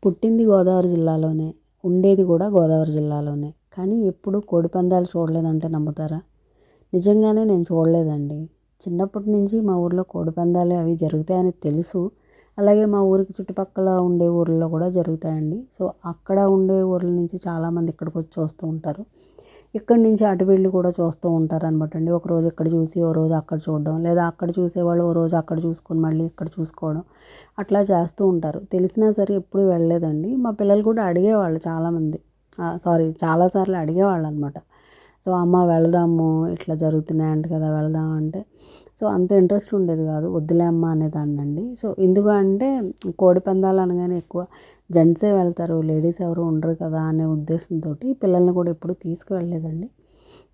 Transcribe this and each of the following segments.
పుట్టింది గోదావరి జిల్లాలోనే, ఉండేది కూడా గోదావరి జిల్లాలోనే. కానీ ఎప్పుడు కోడిపందాలు చూడలేదంటే నమ్ముతారా? నిజంగానే నేను చూడలేదండి. చిన్నప్పటి నుంచి మా ఊర్లో కోడిపందాలు అవి జరుగుతాయని తెలుసు. అలాగే మా ఊరికి చుట్టుపక్కల ఉండే ఊర్లలో కూడా జరుగుతాయండి. సో అక్కడ ఉండే ఊర్ల నుంచి చాలామంది ఇక్కడికి వచ్చి చూస్తూ ఉంటారు. ఇక్కడి నుంచి అటు వెళ్ళి కూడా చూస్తూ ఉంటారనమాట అండి. ఒకరోజు ఇక్కడ చూసి ఓ రోజు అక్కడ చూడడం, లేదా అక్కడ చూసేవాళ్ళు ఓ రోజు అక్కడ చూసుకొని మళ్ళీ ఇక్కడ చూసుకోవడం, అట్లా చేస్తూ ఉంటారు. తెలిసినా సరే ఎప్పుడు వెళ్ళలేదండి. మా పిల్లలు కూడా అడిగేవాళ్ళు చాలామంది, చాలా సార్లు అడిగేవాళ్ళు అనమాట. సో అమ్మ వెళదాము, ఇట్లా జరుగుతున్నాయంట కదా వెళదాం అంటే, సో అంత ఇంట్రెస్ట్ ఉండేది కాదు, వద్దులే అమ్మ అనేదాన్నండి. సో ఎందుకు అంటే కోడి పందాలు అనగానే ఎక్కువ జెంట్సే వెళ్తారు, లేడీస్ ఎవరు ఉండరు కదా అనే ఉద్దేశంతో పిల్లల్ని కూడా ఎప్పుడు తీసుకువెళ్ళలేదండి.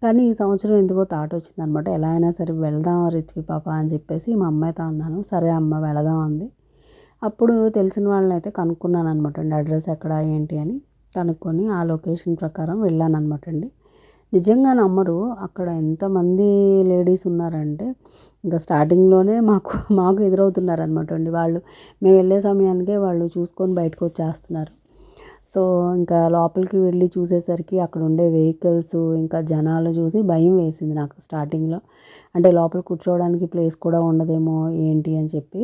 కానీ ఈ సంవత్సరం ఎందుకో థాట్ వచ్చిందనమాట, ఎలా అయినా సరే వెళ్దాం రిత్వి పాప అని చెప్పేసి మా అమ్మాయితో అన్నాను. సరే అమ్మ వెళదాం అంది. అప్పుడు తెలిసిన వాళ్ళని అయితే కనుక్కున్నాను అనమాట అండి, అడ్రస్ ఎక్కడ ఏంటి అని కనుక్కొని ఆ లొకేషన్ ప్రకారం వెళ్ళాను అనమాట అండి. నిజంగా నమ్మరు, అక్కడ ఎంతమంది లేడీస్ ఉన్నారంటే ఇంకా స్టార్టింగ్లోనే మాకు ఎదురవుతున్నారనమాట అండి. వాళ్ళు మేము వెళ్ళే సమయానికే వాళ్ళు చూసుకొని బయటకు వచ్చేస్తున్నారు. సో ఇంకా లోపలికి వెళ్ళి చూసేసరికి అక్కడ ఉండే వెహికల్స్ ఇంకా జనాలు చూసి భయం వేసింది నాకు స్టార్టింగ్లో. అంటే లోపల కూర్చోవడానికి ప్లేస్ కూడా ఉండదేమో ఏంటి అని చెప్పి.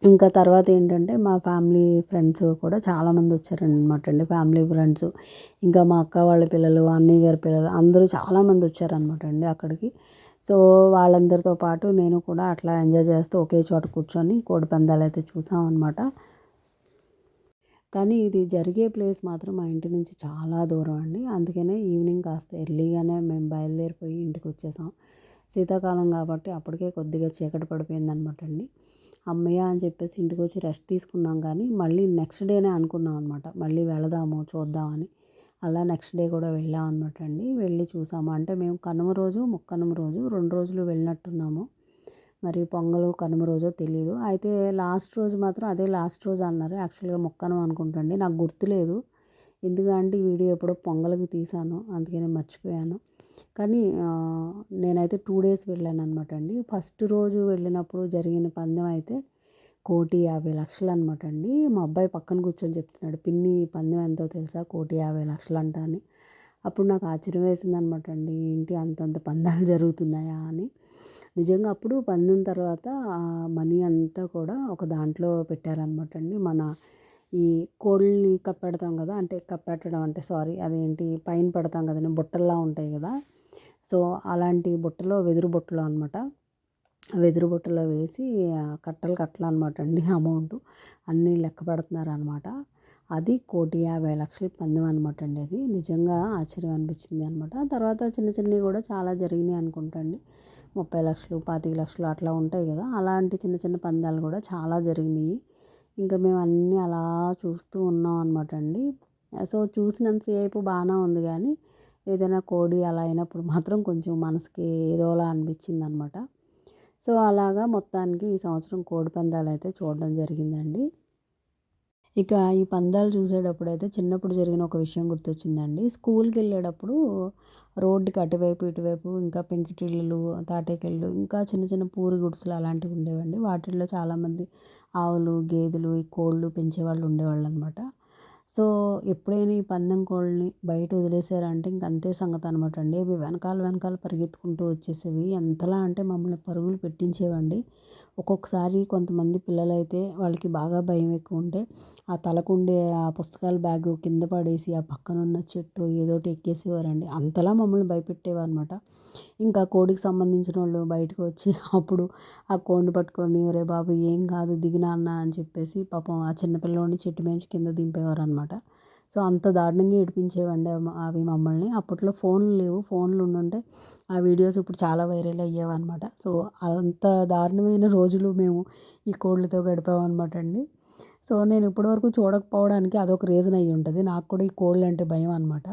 ఇంకా తర్వాత ఏంటంటే మా ఫ్యామిలీ ఫ్రెండ్స్ కూడా చాలామంది వచ్చారనమాట అండి. ఫ్యామిలీ ఫ్రెండ్స్, ఇంకా మా అక్క వాళ్ళ పిల్లలు, అన్నయ్య గారి పిల్లలు అందరూ చాలామంది వచ్చారనమాట అండి అక్కడికి. సో వాళ్ళందరితో పాటు నేను కూడా అట్లా ఎంజాయ్ చేస్తూ ఒకే చోట కూర్చొని కోడి పందాలు అయితే చూసామన్నమాట. కానీ ఇది జరిగే ప్లేస్ మాత్రం మా ఇంటి నుంచి చాలా దూరం అండి. అందుకనే ఈవినింగ్ కాస్త ఎర్లీగానే మేము బయలుదేరిపోయి ఇంటికి వచ్చేసాం. శీతాకాలం కాబట్టి అప్పటికే కొద్దిగా చీకటి పడిపోయిందనమాట అండి. అమ్మయ్య అని చెప్పేసి ఇంటికి వచ్చి రెస్ట్ తీసుకున్నాం. కానీ మళ్ళీ నెక్స్ట్ డేనే అనుకున్నాం అనమాట, మళ్ళీ వెళదాము చూద్దామని. అలా నెక్స్ట్ డే కూడా వెళ్ళాం అనమాట అండి. వెళ్ళి చూసాము. అంటే మేము కనుమ రోజు ముక్కనుమ రోజు 2 రోజులు వెళ్ళినట్టున్నాము. మరి పొంగలు కనుమ రోజో తెలీదు. అయితే లాస్ట్ రోజు మాత్రం అదే లాస్ట్ రోజు అన్నారు. యాక్చువల్గా ముక్కనుమ అనుకుంటండి, నాకు గుర్తులేదు. ఎందుకంటే ఈ వీడియో ఎప్పుడో పొంగల్కి తీశాను, అందుకని మర్చిపోయాను. కానీ నేనైతే 2 డేస్ వెళ్ళాను అనమాట అండి. ఫస్ట్ రోజు వెళ్ళినప్పుడు జరిగిన పందెం అయితే 1,50,00,000 అనమాట అండి. మా అబ్బాయి పక్కన కూర్చొని చెప్తున్నాడు, పిన్ని పందెం ఎంతో తెలుసా, 1,50,00,000 అంట అని. అప్పుడు నాకు ఆశ్చర్యం వేసింది అనమాట అండి, ఏంటి అంతంత పందాలు జరుగుతున్నాయా అని. నిజంగా అప్పుడు పందెం తర్వాత మనీ అంతా కూడా ఒక దాంట్లో పెట్టారనమాట అండి. మన ఈ కోళ్ళని కప్పెడతాం కదా, అంటే కప్పెట్టడం అంటే అదేంటి పైన పెడతాం కదండి, బుట్టల్లా ఉంటాయి కదా. సో అలాంటి బుట్టలో, వెదురు బుట్టలో అనమాట, వెదురు బుట్టలో వేసి కట్టలు కట్టలు అనమాట అండి అమౌంట్ అన్నీ లెక్క పెడుతున్నారనమాట. అది 1,50,00,000 పందెం అనమాట అండి. అది నిజంగా ఆశ్చర్యం అనిపించింది అనమాట. తర్వాత చిన్న చిన్నవి కూడా చాలా జరిగినాయి అనుకుంటా అండి. 30,00,000, 25,00,000 అట్లా ఉంటాయి కదా, అలాంటి చిన్న చిన్న పందాలు కూడా చాలా జరిగినాయి. ఇంకా మేము అన్నీ అలా చూస్తూ ఉన్నాం అనమాట అండి. సో చూసినంతసేపు బాగానే ఉంది, కానీ ఏదైనా కోడి అలా అయినప్పుడు మాత్రం కొంచెం మనసుకి ఏదోలా అనిపించింది అనమాట. సో అలాగా మొత్తానికి ఈ సంవత్సరం కోడి పందాలు అయితే చూడడం జరిగిందండి. ఇక ఈ పందాలు చూసేటప్పుడైతే చిన్నప్పుడు జరిగిన ఒక విషయం గుర్తొచ్చిందండి. స్కూల్కి వెళ్ళేటప్పుడు రోడ్డుకి అటువైపు ఇటువైపు ఇంకా పెంకుటిల్లులు, తాటేకిళ్ళు, ఇంకా చిన్న చిన్న పూరి గుడిసెలు అలాంటివి ఉండేవండి. వాటిల్లో చాలామంది ఆవులు, గేదెలు, ఈ కోళ్ళు పెంచేవాళ్ళు ఉండేవాళ్ళు అనమాట. సో ఎప్పుడైనా ఈ పందెం కోళ్ళని బయట వదిలేసారంటే ఇంక అంతే సంగతి అనమాట అండి. అవి వెనకాల వెనకాల పరిగెత్తుకుంటూ వచ్చేసేవి. ఎంతలా అంటే మమ్మల్ని పరుగులు పెట్టించేవండి. ఒక్కొక్కసారి కొంతమంది పిల్లలైతే వాళ్ళకి బాగా భయం ఎక్కువ ఉంటే ఆ తలకుండే ఆ పుస్తకాల బ్యాగు కింద పడేసి ఆ పక్కనున్న చెట్టు ఏదోటి ఎక్కేసేవారండి. అంతలా మమ్మల్ని భయపెట్టేవన్నమాట. ఇంకా కోడికి సంబంధించిన వాళ్ళు బయటకు వచ్చి అప్పుడు ఆ కోడిని పట్టుకొని, ఒరే బాబు ఏం కాదు దిగు నాన్న అని చెప్పేసి పాపం ఆ చిన్నపిల్లోడిని చెట్టు మించి కింద దింపేవారు అనమాట. సో అంత దారుణంగా ఏడిపించేవండి అవి మమ్మల్ని. అప్పట్లో ఫోన్లు లేవు, ఫోన్లు ఉండుంటే ఆ వీడియోస్ ఇప్పుడు చాలా వైరల్ అయ్యేవన్నమాట. సో అంత దారుణమైన రోజులు మేము ఈ కోళ్ళతో గడిపామన్నమాట అండి. సో నేను ఇప్పటివరకు చూడకపోవడానికి అదొక రీజన్ అయ్యి ఉంటుంది. నాకు కూడా ఈ కోళ్ళు అంటే భయం అనమాట.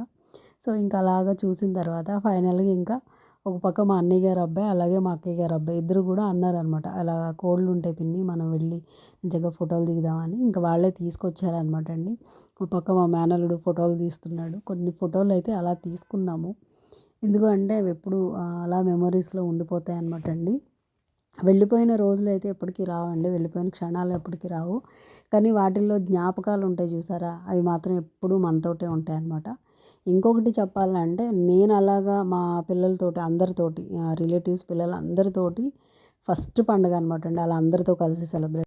సో ఇంకా అలాగా చూసిన తర్వాత ఫైనల్గా ఇంకా ఒక పక్క మా అన్నయ్య గారి అబ్బాయి, అలాగే మా అక్కయ్య గారి అబ్బాయి ఇద్దరు కూడా అన్నారనమాట, అలా కోళ్ళు ఉంటాయి పిన్ని మనం వెళ్ళి మంచిగా ఫోటోలు దిగుదామని. ఇంకా వాళ్ళే తీసుకొచ్చారనమాట అండి. ఒక పక్క మా మేనల్లుడు ఫోటోలు తీస్తున్నాడు. కొన్ని ఫోటోలు అయితే అలా తీసుకున్నాము. ఎందుకంటే అవి ఎప్పుడు అలా మెమరీస్లో ఉండిపోతాయి అనమాట అండి. వెళ్ళిపోయిన రోజులు అయితే ఎప్పటికీ రావండి, వెళ్ళిపోయిన క్షణాలు ఎప్పటికీ రావు. కానీ వాటిల్లో జ్ఞాపకాలు ఉంటాయి చూసారా, అవి మాత్రం ఎప్పుడూ మనతోటే ఉంటాయన్నమాట. ఇంకొకటి చెప్పాలంటే నేను అలాగా మా పిల్లలతోటి అందరితోటి రిలేటివ్స్ పిల్లలందరితోటి ఫస్ట్ పండుగ అనమాట అండి. అలా అందరితో కలిసి సెలబ్రేట్